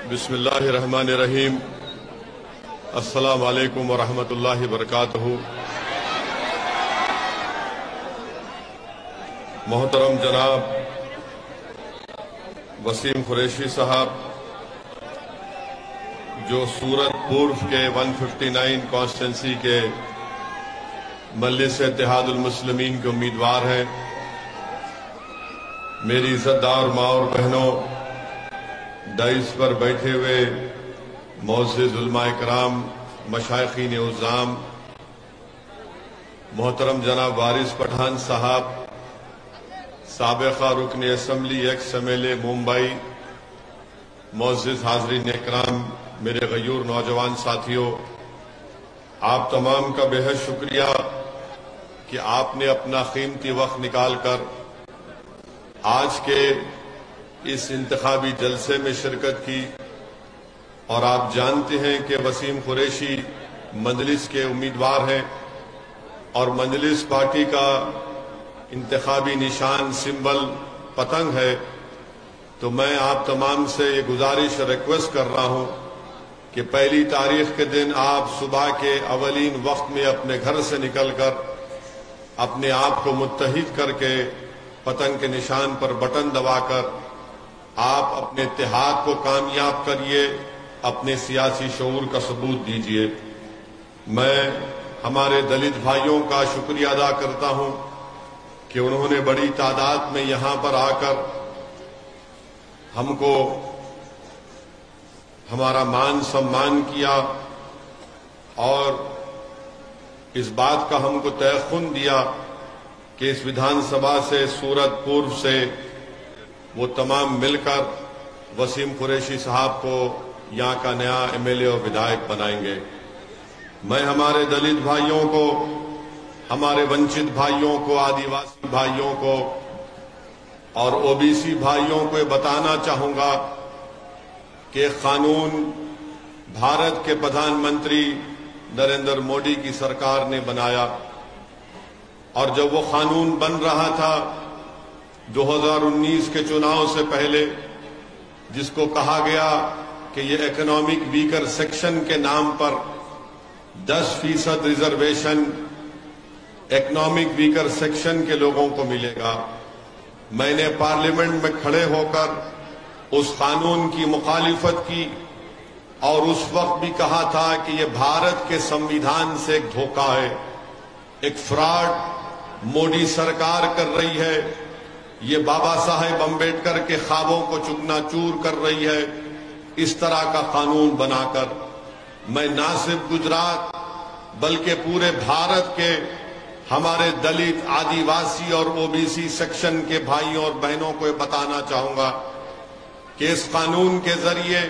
बिस्मिल्लाहिर्रहमानिर्रहीम। अस्सलाम वालेकुम वरहमतुल्लाहि वबरकातुहू। मोहतरम जनाब वसीम कुरैशी साहब, जो सूरत पूर्व के 159 कॉन्स्टिट्यूंसी के मजलिस इत्तेहादुल मुस्लिमीन के उम्मीदवार हैं, मेरी इज्जतदार माँ और बहनों, डाइस पर बैठे हुए मोअज़्ज़िज़ उलमाए कराम, मशाइख़ीन उज़्ज़ाम, मोहतरम जनाब वारिस पठान साहब, साबिक़ा रुकन असम्बली एक्स एमएलए मुंबई, मोअज़्ज़िज़ हाज़रीन इकराम, मेरे गयूर नौजवान साथियों, आप तमाम का बेहद शुक्रिया कि आपने अपना कीमती वक्त निकालकर आज के इस इंतखाबी जलसे में शिरकत की। और आप जानते हैं कि वसीम कुरैशी मजलिस के उम्मीदवार हैं और मजलिस पार्टी का इंतखाबी निशान सिंबल पतंग है। तो मैं आप तमाम से ये गुजारिश रिक्वेस्ट कर रहा हूं कि पहली तारीख के दिन आप सुबह के अवलीन वक्त में अपने घर से निकलकर अपने आप को मुत्तहिद करके पतंग के निशान पर बटन दबाकर आप अपने इत्तेहाद को कामयाब करिए, अपने सियासी शऊर का सबूत दीजिए। मैं हमारे दलित भाइयों का शुक्रिया अदा करता हूं कि उन्होंने बड़ी तादाद में यहां पर आकर हमको हमारा मान सम्मान किया और इस बात का हमको तयख्खुन दिया कि इस विधानसभा से सूरत पूर्व से वो तमाम मिलकर वसीम कुरैशी साहब को यहाँ का नया एमएलए और विधायक बनाएंगे। मैं हमारे दलित भाइयों को, हमारे वंचित भाइयों को, आदिवासी भाइयों को और ओबीसी भाइयों को बताना चाहूंगा कि कानून भारत के प्रधानमंत्री नरेंद्र मोदी की सरकार ने बनाया और जब वो कानून बन रहा था 2019 के चुनाव से पहले, जिसको कहा गया कि ये इकोनॉमिक वीकर सेक्शन के नाम पर 10% रिजर्वेशन इकोनॉमिक वीकर सेक्शन के लोगों को मिलेगा, मैंने पार्लियामेंट में खड़े होकर उस कानून की मुखालिफत की और उस वक्त भी कहा था कि ये भारत के संविधान से एक धोखा है, एक फ्रॉड मोदी सरकार कर रही है, ये बाबा साहेब अम्बेडकर के ख्वाबों को चूकनाचूर कर रही है। इस तरह का कानून बनाकर मैं ना सिर्फ गुजरात बल्कि पूरे भारत के हमारे दलित, आदिवासी और ओबीसी सेक्शन के भाइयों और बहनों को बताना चाहूंगा कि इस कानून के जरिए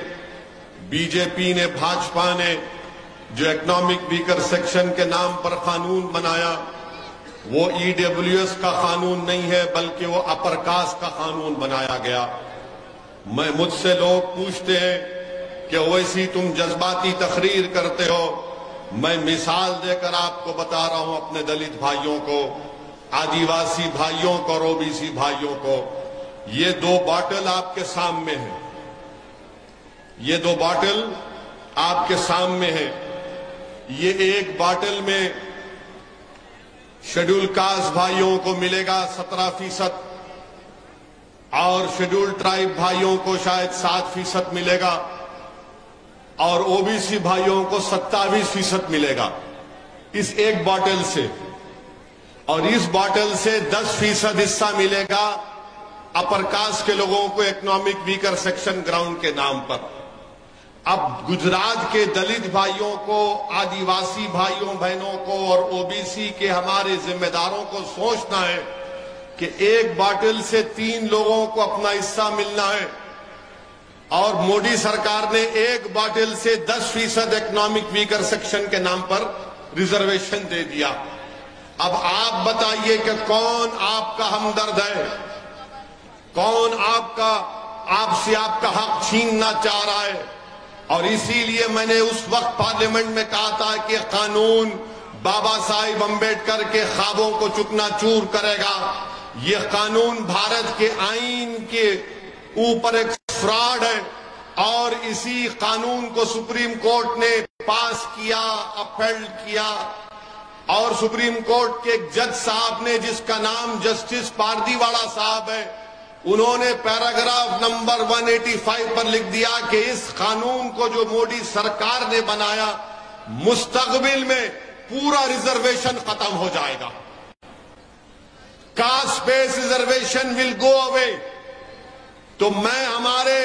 बीजेपी ने, भाजपा ने जो इकोनॉमिक वीकर सेक्शन के नाम पर कानून बनाया, वो ईडब्ल्यूएस का कानून नहीं है बल्कि वो अपर कास्ट का कानून बनाया गया। मुझसे लोग पूछते हैं कि वैसी तुम जज्बाती तकरीर करते हो। मैं मिसाल देकर आपको बता रहा हूं अपने दलित भाइयों को, आदिवासी भाइयों को और ओबीसी भाइयों को। ये दो बॉटल आपके सामने हैं, ये दो बॉटल आपके सामने हैं। ये एक बॉटल में शेड्यूल कास्ट भाइयों को मिलेगा 17% और शेड्यूल ट्राइब भाइयों को शायद 7% मिलेगा और ओबीसी भाइयों को 27% मिलेगा इस एक बॉटल से। और इस बॉटल से 10% हिस्सा मिलेगा अपर कास्ट के लोगों को इकोनॉमिक वीकर सेक्शन ग्राउंड के नाम पर। अब गुजरात के दलित भाइयों को, आदिवासी भाइयों बहनों को और ओबीसी के हमारे जिम्मेदारों को सोचना है कि एक बॉटल से 3 लोगों को अपना हिस्सा मिलना है और मोदी सरकार ने एक बॉटल से 10% इकोनॉमिक वीकर सेक्शन के नाम पर रिजर्वेशन दे दिया। अब आप बताइए कि कौन आपका हमदर्द है, कौन आपसे आपका हक छीनना चाह रहा है। और इसीलिए मैंने उस वक्त पार्लियामेंट में कहा था कि कानून बाबा साहिब अम्बेडकर के ख्वाबों को चूकनाचूर करेगा। यह कानून भारत के आईन के ऊपर एक फ्रॉड है, और इसी कानून को सुप्रीम कोर्ट ने पास किया, अपहेल्ड किया, और सुप्रीम कोर्ट के एक जज साहब ने, जिसका नाम जस्टिस पारदीवाला साहब है, उन्होंने पैराग्राफ नंबर 185 पर लिख दिया कि इस कानून को जो मोदी सरकार ने बनाया, मुस्तकबिल में पूरा रिजर्वेशन खत्म हो जाएगा। Caste based reservation will go away. तो मैं हमारे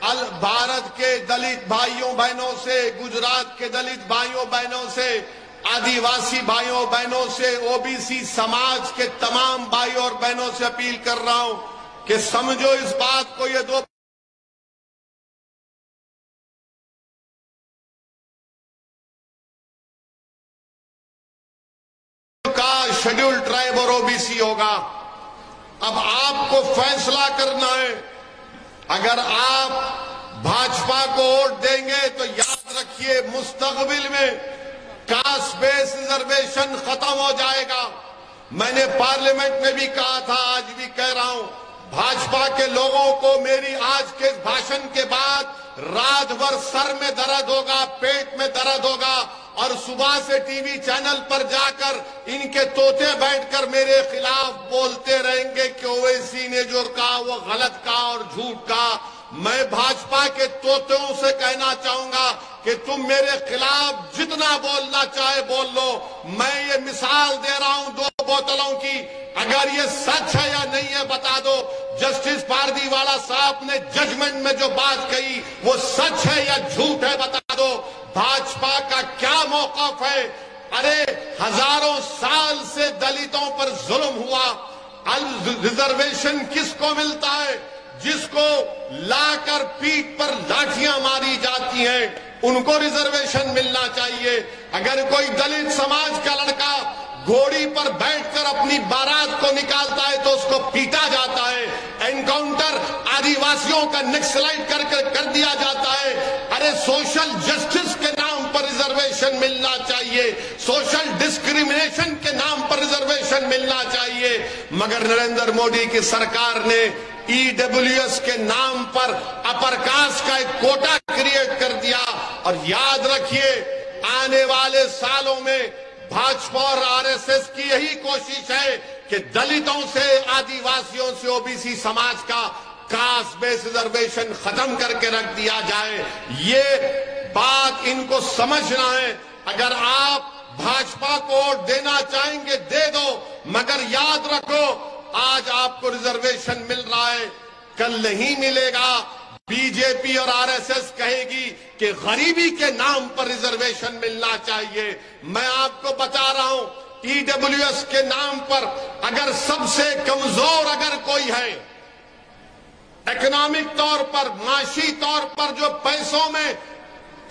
भारत के दलित भाइयों बहनों से, गुजरात के दलित भाइयों बहनों से, आदिवासी भाइयों बहनों से, ओबीसी समाज के तमाम भाइयों और बहनों से अपील कर रहा हूं कि समझो इस बात को, ये दो का शेड्यूल ट्राइब और ओबीसी होगा। अब आपको फैसला करना है। अगर आप भाजपा को वोट देंगे तो याद रखिए, मुस्तकबिल में कास्ट बेस्ड रिजर्वेशन खत्म हो जाएगा। मैंने पार्लियामेंट में भी कहा था, आज भी कह रहा हूं, भाजपा के लोगों को मेरी आज के भाषण के बाद रात भर सर में दर्द होगा, पेट में दर्द होगा, और सुबह से टीवी चैनल पर जाकर इनके तोते बैठकर मेरे खिलाफ बोलते रहेंगे कि ओवैसी ने जो कहा वो गलत कहा और झूठ कहा। मैं भाजपा के तोतों से कहना चाहूंगा कि तुम मेरे खिलाफ जितना बोलना चाहे बोल लो। मैं ये मिसाल दे रहा हूं 2 बोतलों की, अगर ये सच है या नहीं है बता दो। जस्टिस पारदीवाला साहब ने जजमेंट में जो बात कही वो सच है या झूठ है बता दो। भाजपा का क्या मौकफ है? अरे हजारों साल से दलितों पर जुल्म हुआ। रिजर्वेशन किसको मिलता है? जिसको लाकर पीठ पर लाठियां मारी जाती हैं, उनको रिजर्वेशन मिलना चाहिए। अगर कोई दलित समाज का लड़का घोड़ी पर बैठकर अपनी बारात को निकालता है तो उसको पीटा जाता है। एनकाउंटर आदिवासियों का नक्सलाइट कर दिया जाता है। अरे सोशल जस्टिस के नाम पर रिजर्वेशन मिलना चाहिए, सोशल डिस्क्रिमिनेशन के नाम पर रिजर्वेशन मिलना चाहिए। मगर नरेंद्र मोदी की सरकार ने ईडब्ल्यूएस के नाम पर अपर कास्ट का एक कोटा क्रिएट कर दिया। और याद रखिए, आने वाले सालों में भाजपा और आरएसएस की यही कोशिश है कि दलितों से, आदिवासियों से, ओबीसी समाज का कास्ट बेस्ड रिजर्वेशन खत्म करके रख दिया जाए। ये बात इनको समझना है। अगर आप भाजपा को वोट देना चाहेंगे दे दो, मगर याद रखो, आज आपको रिजर्वेशन मिल रहा है, कल नहीं मिलेगा। बीजेपी और आरएसएस कहेगी कि गरीबी के नाम पर रिजर्वेशन मिलना चाहिए। मैं आपको बता रहा हूं, ईडब्ल्यूएस के नाम पर अगर सबसे कमजोर अगर कोई है, इकोनॉमिक तौर पर, माशी तौर पर जो पैसों में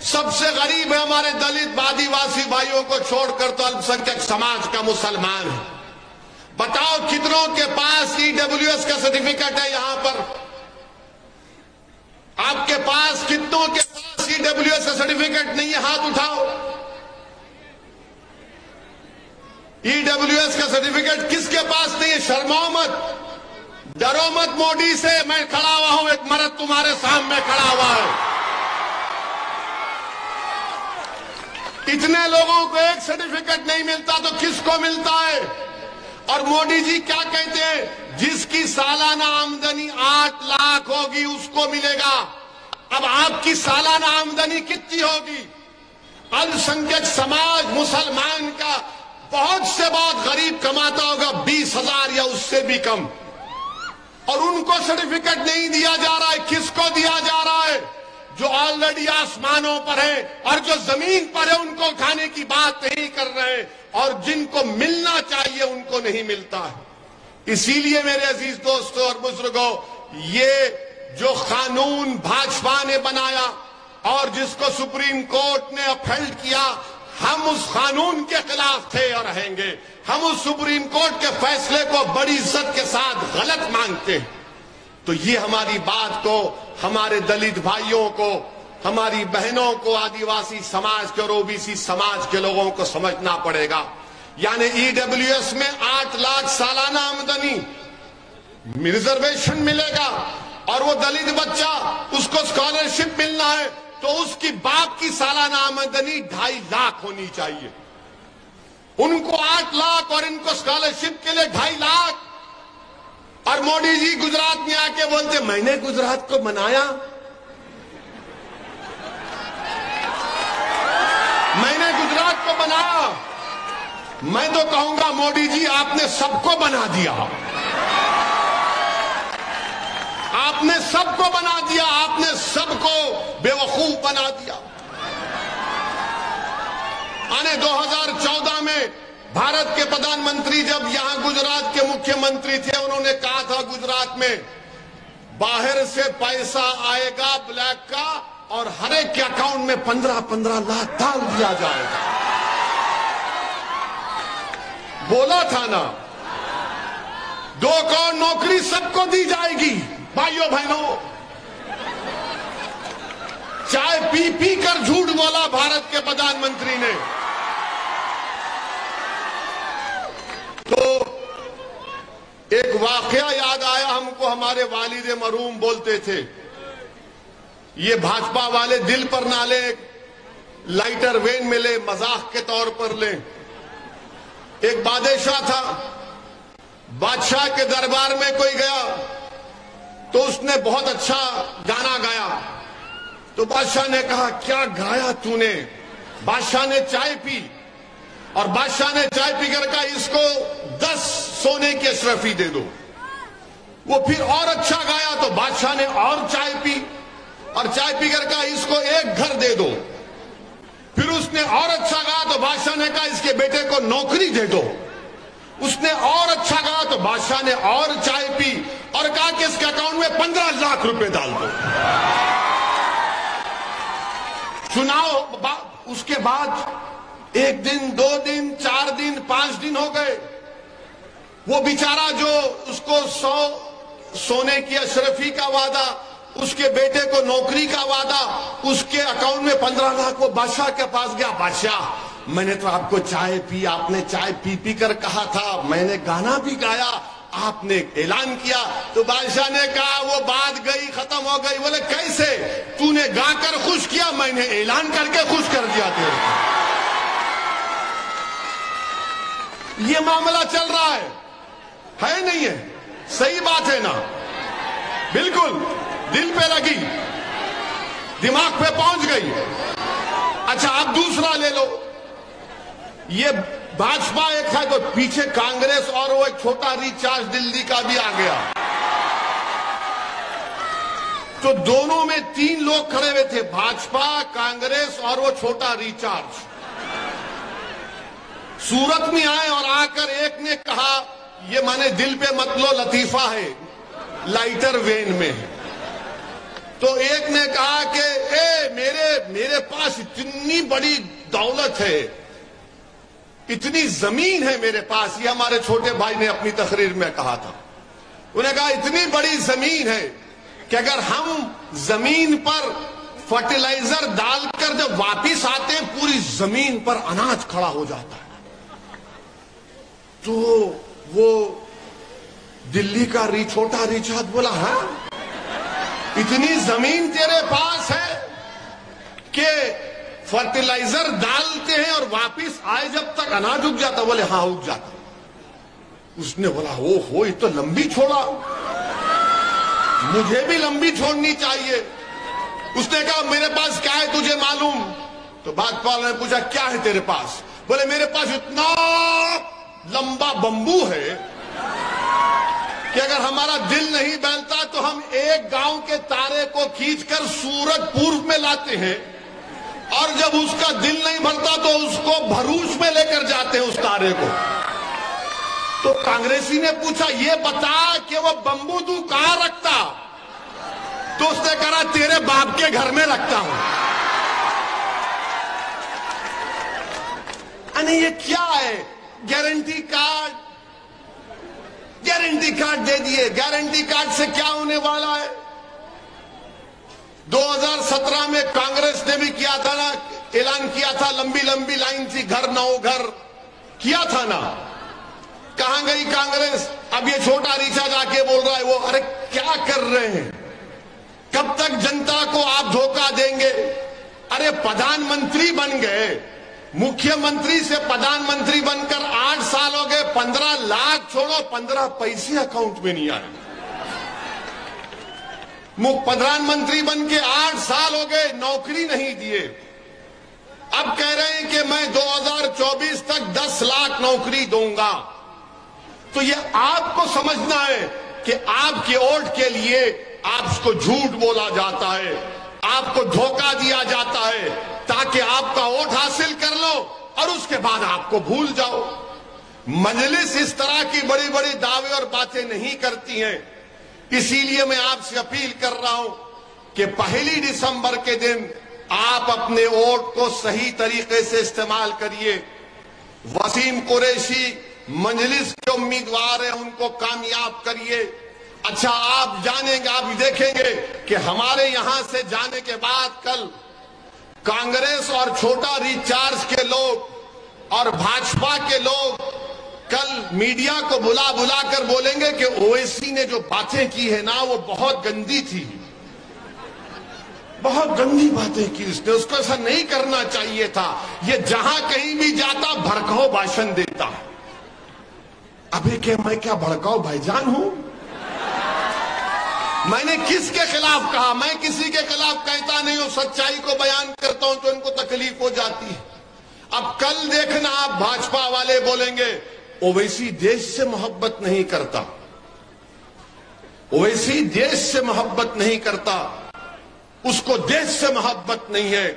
सबसे गरीब है, हमारे दलित आदिवासी भाइयों को छोड़कर तो अल्पसंख्यक समाज का मुसलमान है। बताओ कितनों के पास ईडब्ल्यूएस का सर्टिफिकेट है? यहां पर आपके पास कितनों के पास ईडब्ल्यूएस का सर्टिफिकेट नहीं है? हाथ उठाओ। ईडब्ल्यूएस का सर्टिफिकेट किसके पास नहीं है? शर्माओ मत, डरो मत मोदी से। मैं खड़ा हुआ हूं, एक मर्द तुम्हारे सामने खड़ा हुआ है। इतने लोगों को एक सर्टिफिकेट नहीं मिलता तो किसको मिलता है? और मोदी जी क्या कहते हैं? जिसकी सालाना आमदनी 8 लाख होगी उसको मिलेगा। अब आपकी सालाना आमदनी कितनी होगी? अल्पसंख्यक समाज मुसलमान का बहुत से बहुत गरीब कमाता होगा 20,000 या उससे भी कम, और उनको सर्टिफिकेट नहीं दिया जा रहा है। किसको दिया जा रहा है? जो ऑलरेडी आसमानों पर है और जो जमीन पर है उनको उठाने की बात नहीं कर रहे हैं, और जिनको मिलना चाहिए उनको नहीं मिलता है। इसीलिए मेरे अजीज दोस्तों और बुजुर्गों, ये जो कानून भाजपा ने बनाया और जिसको सुप्रीम कोर्ट ने अपहेल्ड किया, हम उस कानून के खिलाफ थे और रहेंगे। हम उस सुप्रीम कोर्ट के फैसले को बड़ी इज्जत के साथ गलत मानते हैं। तो ये हमारी बात को हमारे दलित भाइयों को, हमारी बहनों को, आदिवासी समाज के और ओबीसी समाज के लोगों को समझना पड़ेगा। यानी ईडब्ल्यूएस में 8 लाख सालाना आमदनी रिजर्वेशन मिलेगा, और वो दलित बच्चा, उसको स्कॉलरशिप मिलना है तो उसकी बाप की सालाना आमदनी 2.5 लाख होनी चाहिए। उनको 8 लाख और इनको स्कॉलरशिप के लिए 2.5 लाख। और मोदी जी गुजरात में आके बोलते मैंने गुजरात को बनाया, मैंने गुजरात को बनाया। मैं तो कहूंगा मोदी जी आपने सबको बना दिया, आपने सबको बना दिया, आपने सबको बेवकूफ बना दिया। आने 2014 में भारत के प्रधानमंत्री जब यहां गुजरात के मुख्यमंत्री थे, उन्होंने कहा था गुजरात में बाहर से पैसा आएगा ब्लैक का और हर एक के अकाउंट में 15-15 लाख डाल दिया जाएगा। बोला था ना, 2 करोड़ नौकरी सबको दी जाएगी। भाइयों बहनों, चाय पी पी कर झूठ बोला भारत के प्रधानमंत्री ने। तो एक वाकया याद आया हमको, हमारे वालिद मरहूम बोलते थे, ये भाजपा वाले दिल पर ना ले, लाइटर वेन में ले, मजाक के तौर पर ले। एक बादशाह था, बादशाह के दरबार में कोई गया तो उसने बहुत अच्छा गाना गाया। तो बादशाह ने कहा क्या गाया तूने? बादशाह ने चाय पी और बादशाह ने चाय पीकर कहा इसको 10 सोने की अशरफी दे दो। वो फिर और अच्छा गाया तो बादशाह ने और चाय पी और चाय पीकर कहा इसको 1 घर दे दो। फिर उसने और अच्छा गाया तो बादशाह ने कहा इसके बेटे को नौकरी दे दो। उसने और अच्छा गाया तो बादशाह ने और चाय पी और कहा कि इसके अकाउंट में 15 लाख रुपए डाल दो। चुनाव उसके बाद 1 दिन, 2 दिन, 4 दिन, 5 दिन हो गए। वो बेचारा जो उसको 100 सोने की अशरफी का वादा, उसके बेटे को नौकरी का वादा, उसके अकाउंट में 15 लाख, वो बादशाह के पास गया। बादशाह, मैंने तो आपको चाय पी, आपने चाय पी पी कर कहा था, मैंने गाना भी गाया, आपने ऐलान किया। तो बादशाह ने कहा वो बात गई, खत्म हो गई। बोले कैसे? तूने गाकर खुश किया, मैंने ऐलान करके खुश कर दिया तेरे को। ये मामला चल रहा है नहीं है? सही बात है ना? बिल्कुल दिल पे लगी, दिमाग पे पहुंच गई। अच्छा, अब दूसरा ले लो। ये भाजपा एक है तो पीछे कांग्रेस और वो एक छोटा रिचार्ज दिल्ली का भी आ गया। तो दोनों में 3 लोग खड़े हुए थे, भाजपा, कांग्रेस और वो छोटा रिचार्ज। सूरत में आए और आकर एक ने कहा ये माने दिल पे मत लो, लतीफा है, लाइटर वेन में है। तो एक ने कहा कि मेरे पास इतनी बड़ी दौलत है, इतनी जमीन है मेरे पास। ये हमारे छोटे भाई ने अपनी तकरीर में कहा था। उन्हें कहा इतनी बड़ी जमीन है कि अगर हम जमीन पर फर्टिलाइजर डालकर जब वापिस आते हैं पूरी जमीन पर अनाज खड़ा हो जाता है। तो वो दिल्ली का छोटा रिचार्ज बोला हाँ, इतनी जमीन तेरे पास है कि फर्टिलाइजर डालते हैं और वापिस आए जब तक अनाज उग जाता? बोले हाँ उग जाता। उसने बोला ओहो, ये तो लंबी छोड़ा, मुझे भी लंबी छोड़नी चाहिए। उसने कहा मेरे पास क्या है तुझे मालूम? तो बादशाह ने पूछा क्या है तेरे पास? बोले मेरे पास इतना लंबा बंबू है कि अगर हमारा दिल नहीं बहलता तो हम एक गांव के तारे को खींचकर सूरज पूर्व में लाते हैं और जब उसका दिल नहीं भरता तो उसको भरूच में लेकर जाते हैं उस तारे को। तो कांग्रेसी ने पूछा ये बता कि वो बंबू तू कहां रखता? तो उसने कहा तेरे बाप के घर में रखता हूं। अरे ये क्या है? गारंटी कार्ड, गारंटी कार्ड दे दिए। गारंटी कार्ड से क्या होने वाला है? 2017 में कांग्रेस ने भी किया था ना, ऐलान किया था, लंबी लंबी लाइन थी, घर 9 घर किया था ना। कहां गई कांग्रेस? अब ये छोटा रिचार्ज आके बोल रहा है वो, अरे क्या कर रहे हैं? कब तक जनता को आप धोखा देंगे? अरे प्रधानमंत्री बन गए, मुख्यमंत्री से प्रधानमंत्री बनकर 8 साल हो गए, 15 लाख छोड़ो 15 पैसे अकाउंट में नहीं आए। प्रधानमंत्री बन के 8 साल हो गए, नौकरी नहीं दिए। अब कह रहे हैं कि मैं 2024 तक 10 लाख नौकरी दूंगा। तो ये आपको समझना है कि आपके वोट के लिए आपको झूठ बोला जाता है, आपको धोखा दिया जाता है ताकि आपका वोट हासिल कर लो और उसके बाद आपको भूल जाओ। मजलिस इस तरह की बड़ी बड़ी दावे और बातें नहीं करती हैं। इसीलिए मैं आपसे अपील कर रहा हूं कि 1 दिसंबर के दिन आप अपने वोट को सही तरीके से इस्तेमाल करिए। वसीम कुरैशी मजलिस के उम्मीदवार हैं, उनको कामयाब करिए। अच्छा, आप जानेंगे, आप देखेंगे कि हमारे यहां से जाने के बाद कल कांग्रेस और छोटा रिचार्ज के लोग और भाजपा के लोग कल मीडिया को बुला बुला कर बोलेंगे कि ओवैसी ने जो बातें की है ना वो बहुत गंदी थी, बहुत गंदी बातें की उसने, उसको ऐसा नहीं करना चाहिए था। ये जहां कहीं भी जाता भड़काऊ भाषण देता है। अबे क्या मैं क्या भड़काऊ भाईजान हूं? मैंने किसके खिलाफ कहा? मैं किसी के खिलाफ कहता नहीं हूं, सच्चाई को बयान करता हूं तो इनको तकलीफ हो जाती है। अब कल देखना आप भाजपा वाले बोलेंगे ओवैसी देश से मोहब्बत नहीं करता, ओवैसी देश से मोहब्बत नहीं करता, उसको देश से मोहब्बत नहीं है।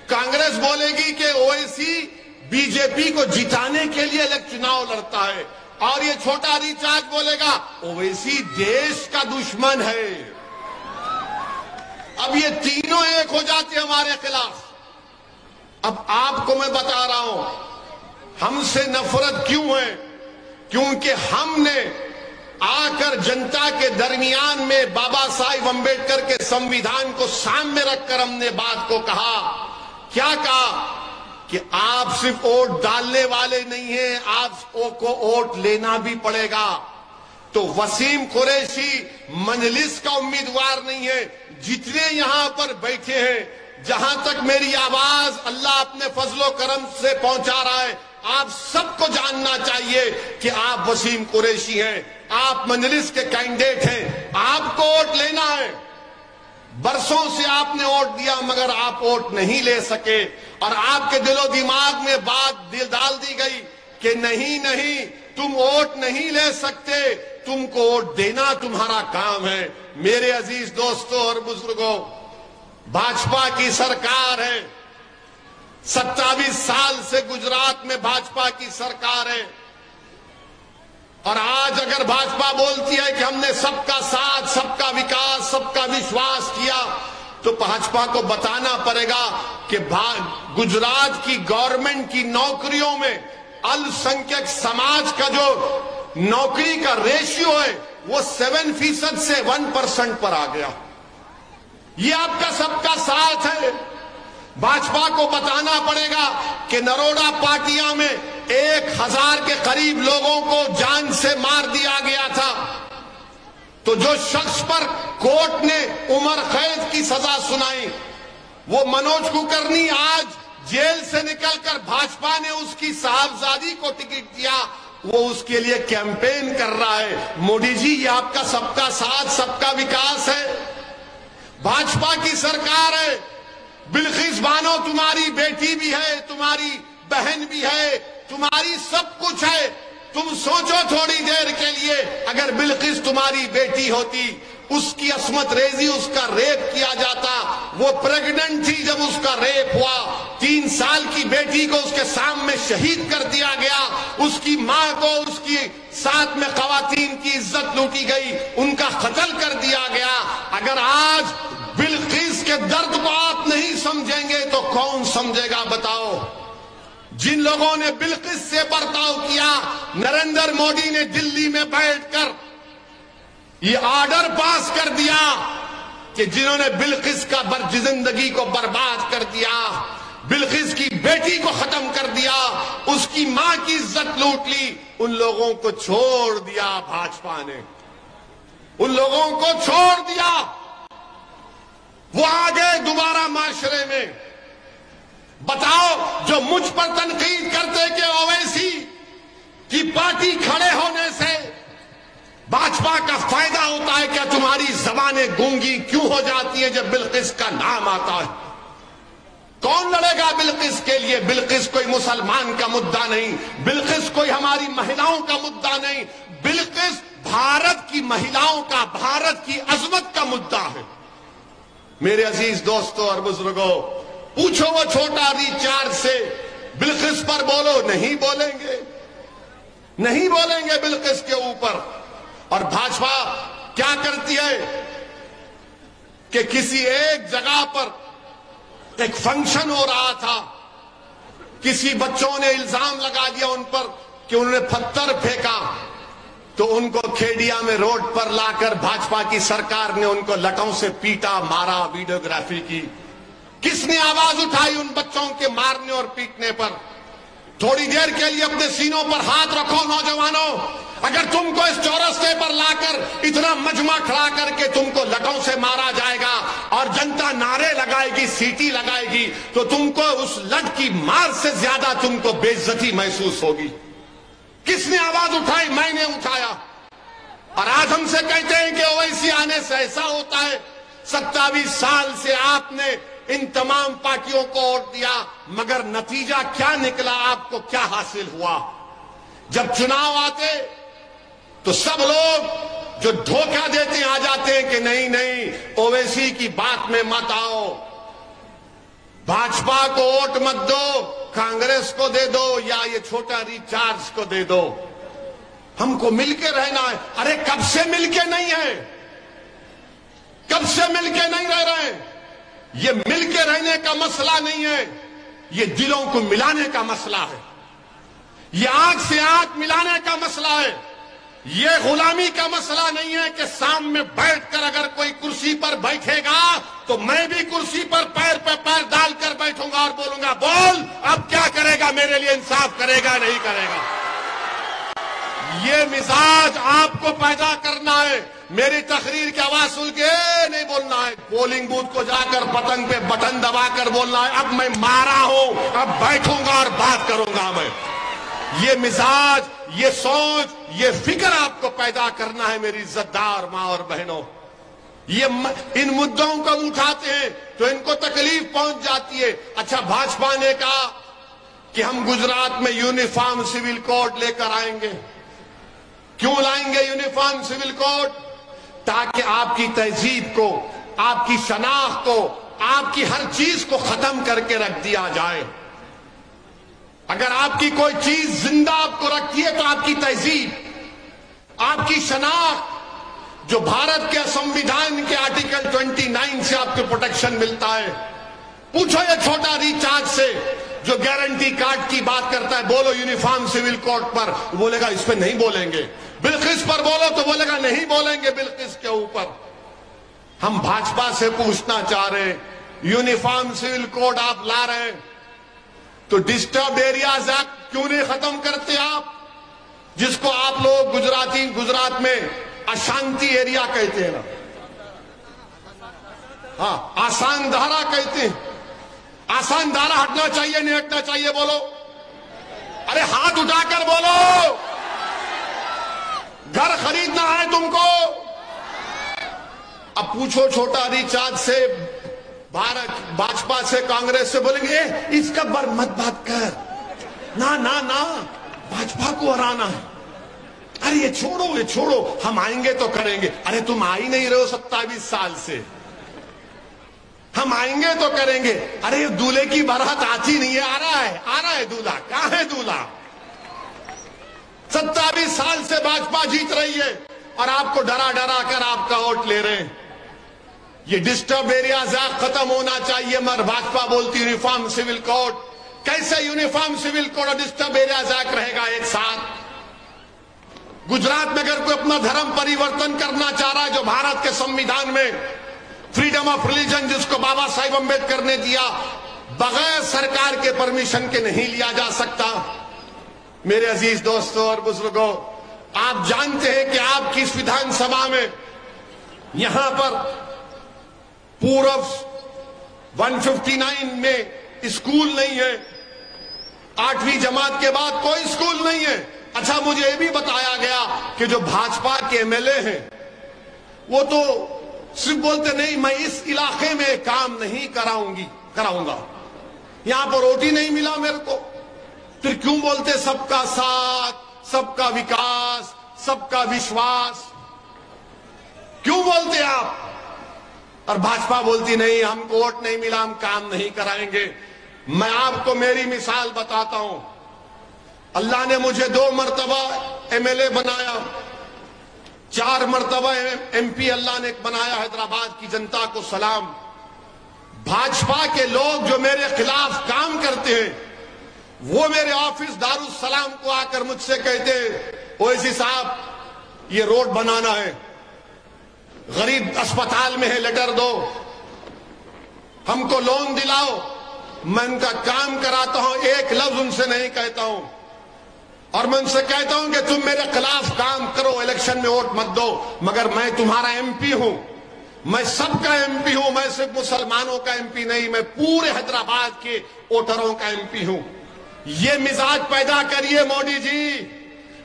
कांग्रेस बोलेगी कि ओवैसी बीजेपी को जिताने के लिए चुनाव लड़ता है, और ये छोटा रिचार्ज बोलेगा ओवैसी देश का दुश्मन है। अब ये तीनों एक हो जाते हमारे खिलाफ। अब आपको मैं बता रहा हूं हमसे नफरत क्यों है, क्योंकि हमने आकर जनता के दरमियान में बाबा साहिब अम्बेडकर के संविधान को सामने रखकर हमने बात को कहा। क्या कहा कि आप सिर्फ वोट डालने वाले नहीं हैं, आपको वोट लेना भी पड़ेगा। तो वसीम कुरैशी मजलिस का उम्मीदवार नहीं है, जितने यहां पर बैठे हैं, जहां तक मेरी आवाज अल्लाह अपने फजलो करम से पहुंचा रहा है, आप सबको जानना चाहिए कि आप वसीम कुरैशी हैं, आप मजलिस के कैंडिडेट हैं, आपको वोट लेना है। बरसों से आपने वोट दिया मगर आप वोट नहीं ले सके, और आपके दिलो दिमाग में बात डाल दी गई कि नहीं नहीं तुम वोट नहीं ले सकते, तुमको वोट देना तुम्हारा काम है। मेरे अजीज दोस्तों और बुजुर्गों, भाजपा की सरकार है, 27 साल से गुजरात में भाजपा की सरकार है, और आज अगर भाजपा बोलती है कि हमने सबका साथ, सबका विकास, सबका विश्वास किया, तो भाजपा को बताना पड़ेगा कि गुजरात की गवर्नमेंट की नौकरियों में अल्पसंख्यक समाज का जो नौकरी का रेशियो है वो 7% से 1% पर आ गया। ये आपका सबका साथ है। भाजपा को बताना पड़ेगा कि नरोड़ा पाटिया में 1000 के करीब लोगों को जान से मार दिया गया था, तो जो शख्स पर कोर्ट ने उम्र कैद की सजा सुनाई, वो मनोज कुलकर्णी आज जेल से निकलकर भाजपा ने उसकी साहबजादी को टिकट दिया, वो उसके लिए कैंपेन कर रहा है। मोदी जी, ये आपका सबका साथ, सबका विकास है। भाजपा की सरकार है, बिल्किस बानो तुम्हारी बेटी भी है, तुम्हारी बहन भी है, तुम्हारी सब कुछ है। तुम सोचो थोड़ी देर के लिए, अगर बिल्किस तुम्हारी बेटी होती, उसकी अस्मत रेजी, उसका रेप किया जाता, वो प्रेग्नेंट थी जब उसका रेप हुआ, 3 साल की बेटी को उसके सामने शहीद कर दिया गया, उसकी मां को, उसकी साथ में खवातीन की इज्जत लूटी गई, उनका कत्ल कर दिया गया। अगर आज बिल्किस के दर्द को आप नहीं समझेंगे तो कौन समझेगा बताओ। जिन लोगों ने बिल्किस से बर्ताव किया, नरेंद्र मोदी ने दिल्ली में बैठकर ये ऑर्डर पास कर दिया कि जिन्होंने बिल्किस का जिंदगी को बर्बाद कर दिया, बिल्किस की बेटी को खत्म कर दिया, उसकी मां की इज्जत लूट ली, उन लोगों को छोड़ दिया भाजपा ने, उन लोगों को छोड़ दिया। वो आ गए दोबारा माशरे में। बताओ, जो मुझ पर तनकीद करते कि ओवैसी की पार्टी खड़े होने से भाजपा का फायदा होता है, क्या तुम्हारी जबानें गूंगी क्यों हो जाती है जब बिल्किस का नाम आता है? कौन लड़ेगा बिल्किस के लिए? बिल्किस कोई मुसलमान का मुद्दा नहीं, बिल्किस कोई हमारी महिलाओं का मुद्दा नहीं, बिल्किस भारत की महिलाओं का, भारत की अजमत का मुद्दा है। मेरे अजीज दोस्तों और बुजुर्गों, पूछो वो छोटा रिचार्ज से बिल्किस पर बोलो, नहीं बोलेंगे, नहीं बोलेंगे बिल्किस के ऊपर। और भाजपा क्या करती है कि किसी एक जगह पर एक फंक्शन हो रहा था, किसी बच्चों ने इल्जाम लगा दिया उन पर कि उन्होंने पत्थर फेंका, तो उनको खेड़िया में रोड पर लाकर भाजपा की सरकार ने उनको लठों से पीटा, मारा, वीडियोग्राफी की। किसने आवाज उठाई उन बच्चों के मारने और पीटने पर? थोड़ी देर के लिए अपने सीनों पर हाथ रखो नौजवानों। अगर तुमको इस चौरस्ते पर लाकर इतना मजमा खड़ा करके तुमको लठों से मारा जाएगा और जनता नारे लगाएगी, सीटी लगाएगी, तो तुमको उस लठ की मार से ज्यादा तुमको बेइज्जती महसूस होगी। किसने आवाज उठाई? मैंने उठाया। और आज हमसे कहते हैं कि ओवैसी आने से ऐसा होता है। 27 साल से आपने इन तमाम पार्टियों को वोट दिया, मगर नतीजा क्या निकला? आपको क्या हासिल हुआ? जब चुनाव आते तो सब लोग जो धोखा देते आ जाते हैं कि नहीं नहीं, ओवैसी की बात में मत आओ, भाजपा को वोट मत दो, कांग्रेस को दे दो या ये छोटा रिचार्ज को दे दो, हमको मिलके रहना है। अरे कब से मिलके नहीं है? कब से मिलके नहीं रह रहे हैं? ये मिलके रहने का मसला नहीं है, ये दिलों को मिलाने का मसला है, ये आंख से आंख मिलाने का मसला है। ये गुलामी का मसला नहीं है कि सामने बैठकर अगर कोई कुर्सी पर बैठेगा तो मैं भी कुर्सी पर पैर पे पैर डालकर बैठूंगा और बोलूंगा, बोल अब क्या करेगा, मेरे लिए इंसाफ करेगा नहीं करेगा। ये मिजाज आपको पैदा करना है। मेरी तकरीर की आवाज सुन के नहीं बोलना है, पोलिंग बूथ को जाकर पतंग पे बटन दबाकर बोलना है, अब मैं मारा हूं, अब बैठूंगा और बात करूंगा मैं। ये मिजाज, ये सोच, ये फिक्र आपको पैदा करना है मेरी इज्जतदार मां और बहनों। ये इन मुद्दों को उठाते हैं तो इनको तकलीफ पहुंच जाती है। अच्छा, भाजपा ने कहा कि हम गुजरात में यूनिफॉर्म सिविल कोड लेकर आएंगे। क्यों लाएंगे यूनिफॉर्म सिविल कोड? ताकि आपकी तहजीब को, आपकी शनाख्त को, आपकी हर चीज को खत्म करके रख दिया जाए। अगर आपकी कोई चीज जिंदा आपको रखती है तो आपकी तहजीब, आपकी शनाख्त, जो भारत के संविधान के आर्टिकल 29 से आपको प्रोटेक्शन मिलता है। पूछो ये छोटा रिचार्ज से जो गारंटी कार्ड की बात करता है, बोलो यूनिफॉर्म सिविल कोड पर, बोलेगा इस पर नहीं बोलेंगे। बिल्किस पर बोलो तो बोलेगा नहीं बोलेंगे बिल्किस के ऊपर। हम भाजपा से पूछना चाह रहे हैं, यूनिफॉर्म सिविल कोड आप ला रहे हैं तो डिस्टर्ब एरियाज एक्ट क्यों नहीं खत्म करते आप, जिसको आप लोग गुजरात में अशांति एरिया कहते हैं ना, हाँ आसान धारा कहते हैं। आसान धारा हटना चाहिए नहीं हटना चाहिए? बोलो, अरे हाथ उठाकर बोलो। घर खरीदना है तुमको? अब पूछो छोटा रिचार्ज से, भाजपा से, कांग्रेस से, बोलेंगे इसका बर मत बात कर, ना ना ना, भाजपा को हराना है। अरे ये छोड़ो, हम आएंगे तो करेंगे। अरे तुम आ ही नहीं रहे हो 27 साल से, हम आएंगे तो करेंगे। अरे दूल्हे की बारात आती नहीं है, आ रहा है दूल्हा, कहां है दूल्हा? 27 साल से भाजपा जीत रही है और आपको डरा डरा कर आपका वोट ले रहे हैं। ये डिस्टर्ब एरियाज एक्ट खत्म होना चाहिए। मगर भाजपा बोलती यूनिफॉर्म सिविल कोड। कैसे यूनिफॉर्म सिविल कोड और डिस्टर्ब एरियाज एक्ट रहेगा एक साथ? गुजरात में अगर कोई अपना धर्म परिवर्तन करना चाह रहा है, जो भारत के संविधान में फ्रीडम ऑफ रिलीजन जिसको बाबा साहिब अम्बेडकर ने दिया, बगैर सरकार के परमिशन के नहीं लिया जा सकता। मेरे अजीज दोस्तों और बुजुर्गों, आप जानते हैं कि आपकी इस विधानसभा में यहां पर पूरब 159 में स्कूल नहीं है, 8वीं जमात के बाद कोई स्कूल नहीं है। अच्छा, मुझे यह भी बताया गया कि जो भाजपा के एमएलए हैं वो तो सिर्फ बोलते नहीं मैं इस इलाके में काम नहीं कराऊंगा, यहां पर रोटी नहीं मिला मेरे को, फिर क्यों बोलते सबका साथ, सबका विकास, सबका विश्वास, क्यों बोलते आप? और भाजपा बोलती नहीं हमको वोट नहीं मिला, हम काम नहीं कराएंगे। मैं आपको मेरी मिसाल बताता हूं। अल्लाह ने मुझे 2 मरतबा एमएलए बनाया, 4 मरतबा एमपी अल्लाह ने बनाया। हैदराबाद की जनता को सलाम। भाजपा के लोग जो मेरे खिलाफ काम करते हैं वो मेरे ऑफिस दारुस्सलाम को आकर मुझसे कहते हैं ओवैसी साहब ये रोड बनाना है, गरीब अस्पताल में है, लेटर दो, हमको लोन दिलाओ। मैं उनका काम कराता हूं, एक लफ्ज उनसे नहीं कहता हूं, और मैं उनसे कहता हूं कि तुम मेरे खिलाफ काम करो, इलेक्शन में वोट मत दो, मगर मैं तुम्हारा एमपी हूं, मैं सबका एमपी हूं, मैं सिर्फ मुसलमानों का एमपी नहीं, मैं पूरे हैदराबाद के वोटरों का एमपी हूं। ये मिजाज पैदा करिए मोदी जी,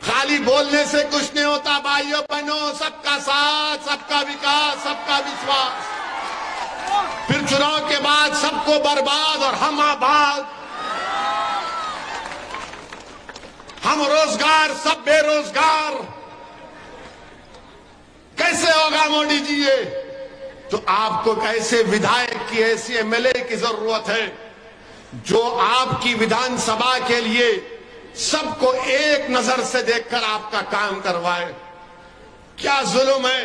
खाली बोलने से कुछ नहीं होता भाइयों बहनों। सबका साथ, सबका विकास, सबका विश्वास, फिर चुनाव के बाद सबको बर्बाद और हम आबाद, हम रोजगार सब बेरोजगार। कैसे होगा मोदी जी ये? तो आपको कैसे विधायक की, ऐसी एमएलए की जरूरत है जो आपकी विधानसभा के लिए सबको एक नजर से देखकर आपका काम करवाए। क्या जुल्म है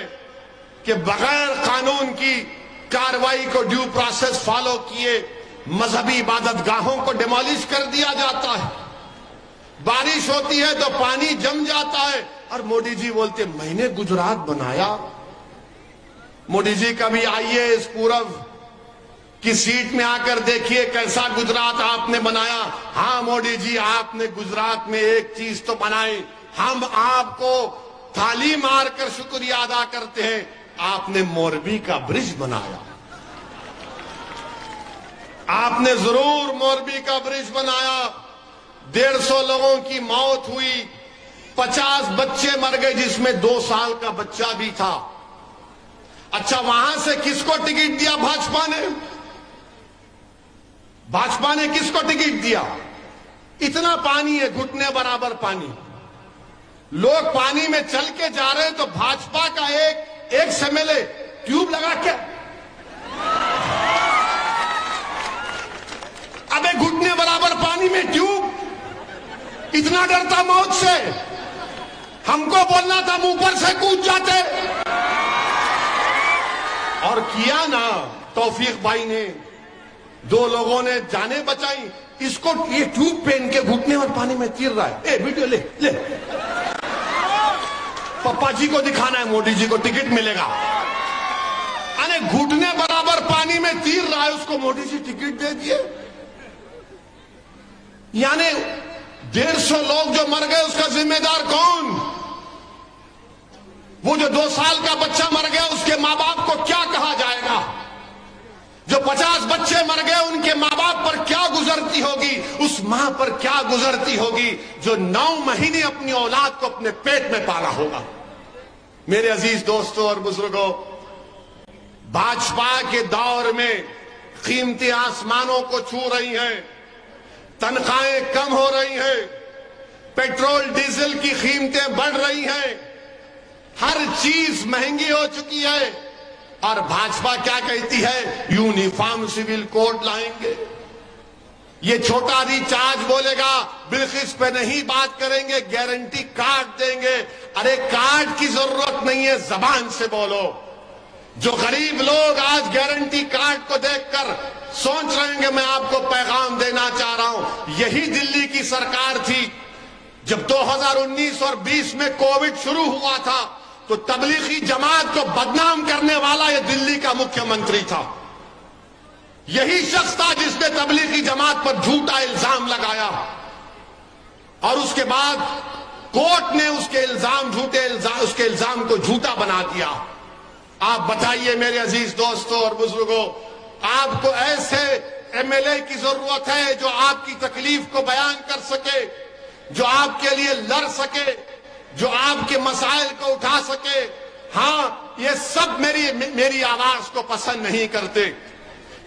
कि बगैर कानून की कार्रवाई को, ड्यू प्रोसेस फॉलो किए, मजहबी इबादतगाहों को डिमोलिश कर दिया जाता है। बारिश होती है तो पानी जम जाता है, और मोदी जी बोलते मैंने गुजरात बनाया। मोदी जी कभी आइए इस पूरब की सीट में आकर देखिए कैसा गुजरात आपने बनाया। हाँ मोदी जी, आपने गुजरात में एक चीज तो बनाई, हम आपको थाली मारकर शुक्रिया अदा करते हैं, आपने मोरबी का ब्रिज बनाया। आपने जरूर मोरबी का ब्रिज बनाया। 150 लोगों की मौत हुई, 50 बच्चे मर गए, जिसमें 2 साल का बच्चा भी था। अच्छा, वहां से किसको टिकट दिया भाजपा ने? भाजपा ने किसको टिकट दिया? इतना पानी है, घुटने बराबर पानी, लोग पानी में चल के जा रहे हैं, तो भाजपा का एक एमएलए ट्यूब लगा के, अबे घुटने बराबर पानी में ट्यूब, इतना डरता मौत से? हमको बोलना था मुंह पर से कूद जाते। और किया ना, तौफीक भाई ने, 2 लोगों ने जाने बचाई। इसको ये ट्यूब पहन के घुटने और पानी में तीर रहा है। ए वीडियो ले ले, पप्पा जी को दिखाना है, मोदी जी को टिकट मिलेगा। अरे घुटने बराबर पानी में तीर रहा है, उसको मोदी जी टिकट दे दिए। यानी 150 लोग जो मर गए उसका जिम्मेदार कौन? वो जो 2 साल का बच्चा मर गया उसके मां बाप को क्या कहा जाएगा? जो 50 बच्चे मर गए उनके मां बाप पर क्या गुजरती होगी? उस मां पर क्या गुजरती होगी जो 9 महीने अपनी औलाद को अपने पेट में पाला होगा? मेरे अजीज दोस्तों और बुजुर्गों, भाजपा के दौर में कीमतें आसमानों को छू रही हैं, तनख्वाहें कम हो रही हैं, पेट्रोल डीजल की कीमतें बढ़ रही हैं, हर चीज महंगी हो चुकी है, और भाजपा क्या कहती है? यूनिफॉर्म सिविल कोड लाएंगे। ये छोटा रिचार्ज बोलेगा, बिल्किस पे नहीं बात करेंगे, गारंटी कार्ड देंगे। अरे कार्ड की जरूरत नहीं है, जबान से बोलो। जो गरीब लोग आज गारंटी कार्ड को देखकर सोच रहे हैं, मैं आपको पैगाम देना चाह रहा हूं, यही दिल्ली की सरकार थी जब 2019 और 20 में कोविड शुरू हुआ था, तो तबलीगी जमात को बदनाम करने वाला यह दिल्ली का मुख्यमंत्री था। यही शख्स था जिसने तबलीगी जमात पर झूठा इल्जाम लगाया, और उसके बाद कोर्ट ने उसके इल्जाम को झूठा बना दिया। आप बताइए मेरे अजीज दोस्तों और बुजुर्गों, आपको ऐसे एमएलए की जरूरत है जो आपकी तकलीफ को बयान कर सके, जो आपके लिए लड़ सके, जो आपके मसाइल को उठा सके। हाँ, ये सब मेरी आवाज को पसंद नहीं करते,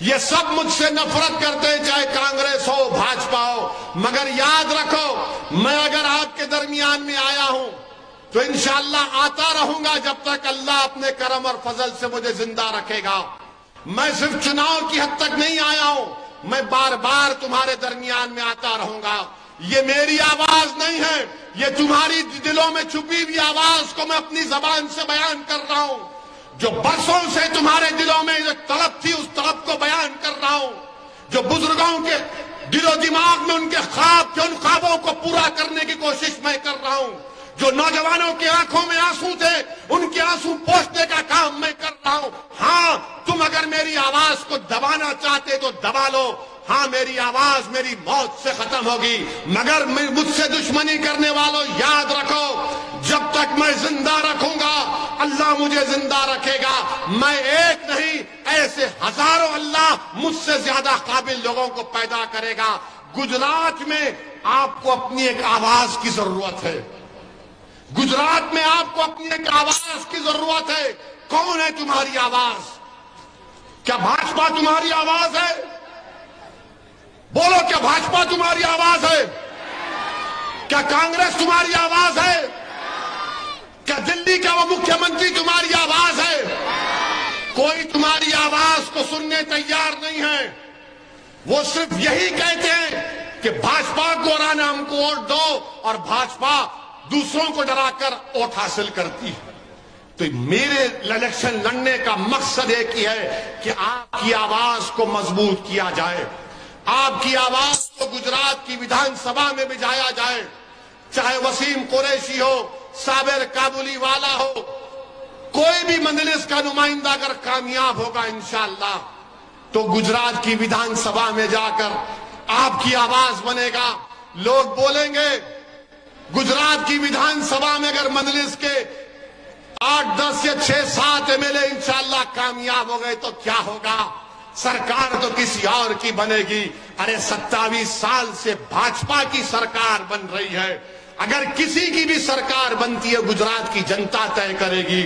ये सब मुझसे नफरत करते हैं, चाहे कांग्रेस हो भाजपा हो। मगर याद रखो, मैं अगर आपके दरमियान में आया हूं तो इंशाअल्लाह आता रहूंगा जब तक अल्लाह अपने करम और फजल से मुझे जिंदा रखेगा। मैं सिर्फ चुनाव की हद तक नहीं आया हूं, मैं बार बार तुम्हारे दरमियान में आता रहूंगा। ये मेरी आवाज नहीं है, ये तुम्हारी दिलों में छुपी हुई आवाज को मैं अपनी जबान से बयान कर रहा हूं। जो बरसों से तुम्हारे दिलों में जो तड़प थी, उस तड़प को बयान कर रहा हूं। जो बुजुर्गों के दिलो दिमाग में उनके ख्वाब थे, उन ख्वाबों को पूरा करने की कोशिश मैं कर रहा हूं। जो नौजवानों की आंखों में आंसू थे, उनके आंसू पोंछने का काम मैं कर रहा हूं। हाँ, तुम अगर मेरी आवाज को दबाना चाहते तो दबा लो। हाँ, मेरी आवाज मेरी मौत से खत्म होगी, मगर मुझसे दुश्मनी करने वालों, याद रखो, जब तक मैं जिंदा रखूंगा अल्लाह मुझे जिंदा रखेगा। मैं एक नहीं, ऐसे हजारों अल्लाह मुझसे ज्यादा काबिल लोगों को पैदा करेगा। गुजरात में आपको अपनी एक आवाज की जरूरत है, गुजरात में आपको अपनी एक आवाज की जरूरत है। कौन है तुम्हारी आवाज? क्या भाजपा तुम्हारी आवाज है? बोलो, क्या भाजपा तुम्हारी आवाज है? क्या कांग्रेस तुम्हारी आवाज है? क्या दिल्ली का वो मुख्यमंत्री तुम्हारी आवाज है? कोई तुम्हारी आवाज को सुनने तैयार नहीं है। वो सिर्फ यही कहते हैं कि भाजपा को राना हमको वोट दो, और भाजपा दूसरों को डराकर वोट हासिल करती है। तो मेरे इलेक्शन लड़ने का मकसद एक ही है कि आपकी आवाज को मजबूत किया जाए, आपकी आवाज को गुजरात की विधानसभा में भिजाया जाए। चाहे वसीम कुरैशी हो, साबिर काबुली वाला हो, कोई भी मजलिस का नुमाइंदा अगर कामयाब होगा इंशाअल्लाह, तो गुजरात की विधानसभा में जाकर आपकी आवाज बनेगा। लोग बोलेंगे गुजरात की विधानसभा में अगर मजलिस के 8, 10 या 6, 7 एमएलए इंशाअल्लाह कामयाब हो गए तो क्या होगा? सरकार तो किसी और की बनेगी। अरे 27 साल से भाजपा की सरकार बन रही है। अगर किसी की भी सरकार बनती है, गुजरात की जनता तय करेगी।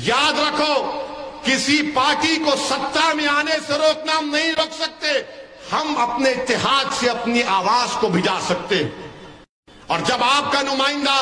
याद रखो, किसी पार्टी को सत्ता में आने से रोकना हम नहीं रोक सकते, हम अपने इत्तेहाद से अपनी आवाज को भिजा सकते। और जब आपका नुमाइंदा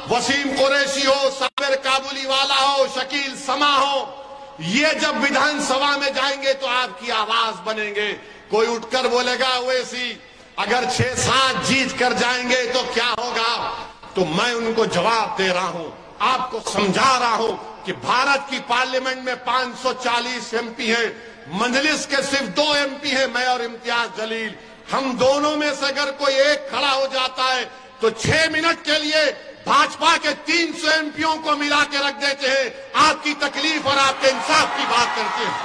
वसीम कुरैशी हो, साबिर काबुली वाला हो, शकील समा हो, ये जब विधानसभा में जाएंगे तो आपकी आवाज बनेंगे। कोई उठकर बोलेगा ओवैसी अगर 6-7 जीत कर जाएंगे तो क्या होगा? तो मैं उनको जवाब दे रहा हूं, आपको समझा रहा हूं कि भारत की पार्लियामेंट में 540 एमपी हैं, मजलिस के सिर्फ 2 एमपी हैं, मैं और इम्तियाज जलील। हम दोनों में से अगर कोई एक खड़ा हो जाता है तो 6 मिनट के लिए भाजपा के 300 एमपीओं को मिला के रख देते हैं, आपकी तकलीफ और आपके इंसाफ की बात करते हैं।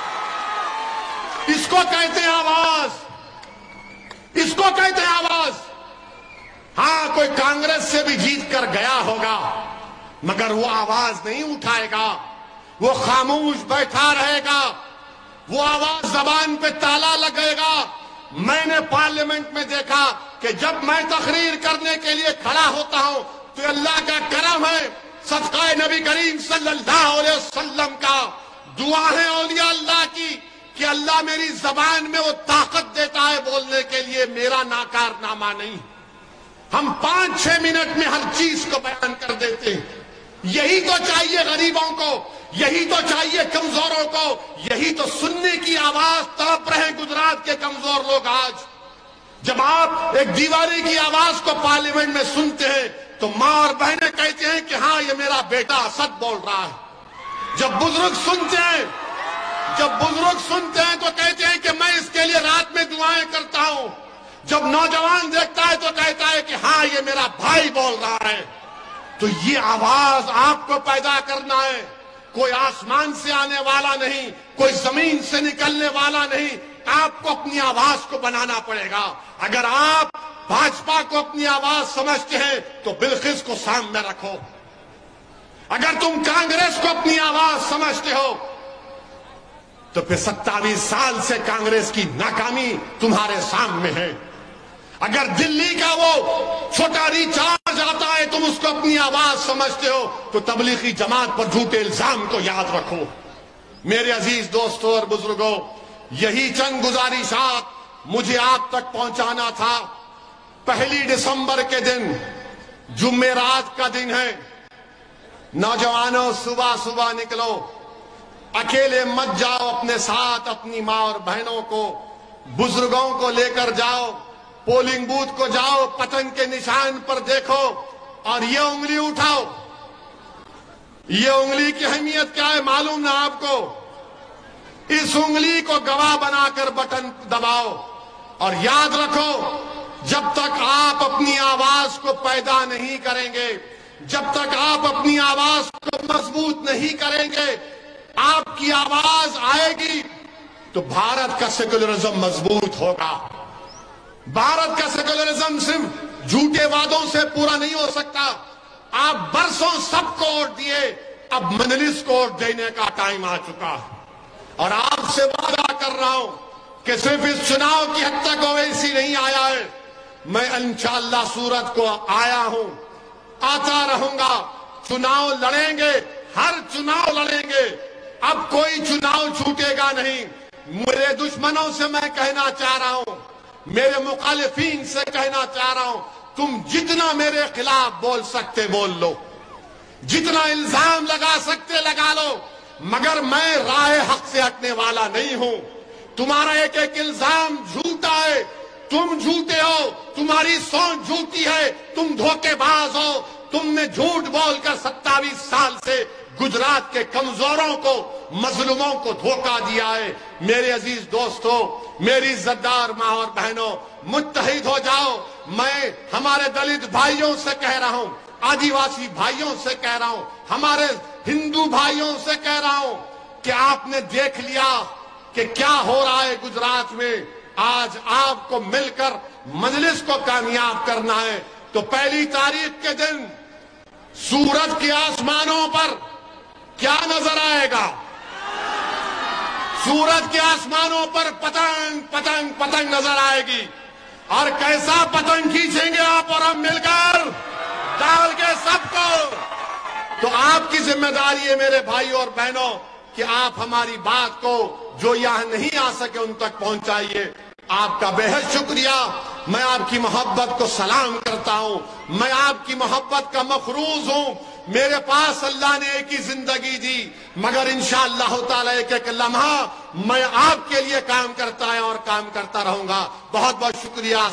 इसको कहते हैं आवाज, इसको कहते हैं आवाज। हाँ, कोई कांग्रेस से भी जीत कर गया होगा, मगर वो आवाज नहीं उठाएगा, वो खामोश बैठा रहेगा, वो आवाज जबान पे ताला लगेगा। मैंने पार्लियामेंट में देखा कि जब मैं तकरीर करने के लिए खड़ा होता हूं तो अल्लाह का करम है, सदका नबी करीम सल्लल्लाहु अलैहि वसल्लम का, दुआ है औलिया अल्लाह की कि अल्लाह मेरी जबान में वो ताकत देता है बोलने के लिए, मेरा नाकारनामा नहीं। हम 5-6 मिनट में हर चीज को बयान कर देते हैं। यही तो चाहिए गरीबों को, यही तो चाहिए कमजोरों को, यही तो सुनने की आवाज तड़प रहे हैं गुजरात के कमजोर लोग आज। जब आप एक दीवारी की आवाज को पार्लियामेंट में सुनते हैं तो मां और बहनें कहते हैं कि हाँ, ये मेरा बेटा सच बोल रहा है। जब बुजुर्ग सुनते हैं, तो कहते हैं कि मैं इसके लिए रात में दुआएं करता हूं। जब नौजवान देखता है तो कहता है कि हाँ, ये मेरा भाई बोल रहा है। तो ये आवाज आपको पैदा करना है, कोई आसमान से आने वाला नहीं, कोई जमीन से निकलने वाला नहीं, आपको अपनी आवाज को बनाना पड़ेगा। अगर आप भाजपा को अपनी आवाज समझते हैं तो बिल्किस को सामने रखो। अगर तुम कांग्रेस को अपनी आवाज समझते हो तो फिर 27 साल से कांग्रेस की नाकामी तुम्हारे सामने है। अगर दिल्ली का वो छोटा रिचार्ज आता है तुम उसको अपनी आवाज समझते हो, तो तबलीगी जमात पर झूठे इल्जाम को याद रखो। मेरे अजीज दोस्तों और बुजुर्गों, यही चंद गुजारिशात मुझे आप तक पहुंचाना था। 1 दिसंबर के दिन जुम्मेरात का दिन है। नौजवानों, सुबह सुबह निकलो, अकेले मत जाओ, अपने साथ अपनी मां और बहनों को, बुजुर्गों को लेकर जाओ। पोलिंग बूथ को जाओ, पतंग के निशान पर देखो और ये उंगली उठाओ। ये उंगली की अहमियत क्या है मालूम ना आपको? इस उंगली को गवाह बनाकर बटन दबाओ और याद रखो, जब तक आप अपनी आवाज को पैदा नहीं करेंगे, जब तक आप अपनी आवाज को मजबूत नहीं करेंगे, आपकी आवाज आएगी तो भारत का सेक्युलरिज्म मजबूत होगा। भारत का सेक्युलरिज्म सिर्फ झूठे वादों से पूरा नहीं हो सकता। आप बरसों सबको वोट दिए, अब मजलिस को वोट देने का टाइम आ चुका है। और आपसे वादा कर रहा हूं कि सिर्फ इस चुनाव की हद तक ओवैसी नहीं आया है, मैं इंशाअल्लाह सूरत को आया हूं, आता रहूंगा। चुनाव लड़ेंगे, हर चुनाव लड़ेंगे, अब कोई चुनाव छूटेगा नहीं। मेरे दुश्मनों से मैं कहना चाह रहा हूं, मेरे मुखालिफीन से कहना चाह रहा हूं, तुम जितना मेरे खिलाफ बोल सकते बोल लो, जितना इल्जाम लगा सकते लगा लो, मगर मैं राह हक से हटने वाला नहीं हूं। तुम्हारा एक एक इल्जाम झूठा है, तुम झूठे हो, तुम्हारी सोच झूठी है, तुम धोखेबाज हो। तुमने झूठ बोलकर 27 साल से गुजरात के कमजोरों को, मजलूमों को धोखा दिया है। मेरे अजीज दोस्तों, मेरी इज्जतदार मां और बहनों, मुत्तहिद हो जाओ। मैं हमारे दलित भाइयों से कह रहा हूं, आदिवासी भाइयों से कह रहा हूं, हमारे हिंदू भाइयों से कह रहा हूं कि आपने देख लिया कि क्या हो रहा है गुजरात में। आज आपको मिलकर मजलिस को कामयाब करना है। तो 1 तारीख के दिन सूरत के आसमानों पर क्या नजर आएगा? सूरत के आसमानों पर पतंग पतंग पतंग नजर आएगी। और कैसा पतंग खींचेंगे आप और हम मिलकर, डाल के सबको। तो आपकी जिम्मेदारी है मेरे भाइयों और बहनों कि आप हमारी बात को, जो यहां नहीं आ सके, उन तक पहुंचाइए। आपका बेहद शुक्रिया। मैं आपकी मोहब्बत को सलाम करता हूं, मैं आपकी मोहब्बत का मखरूज हूं। मेरे पास अल्लाह ने एक ही जिंदगी दी, मगर इंशाअल्लाह ताला एक एक लम्हा मैं आपके लिए काम करता है और काम करता रहूंगा। बहुत बहुत शुक्रिया।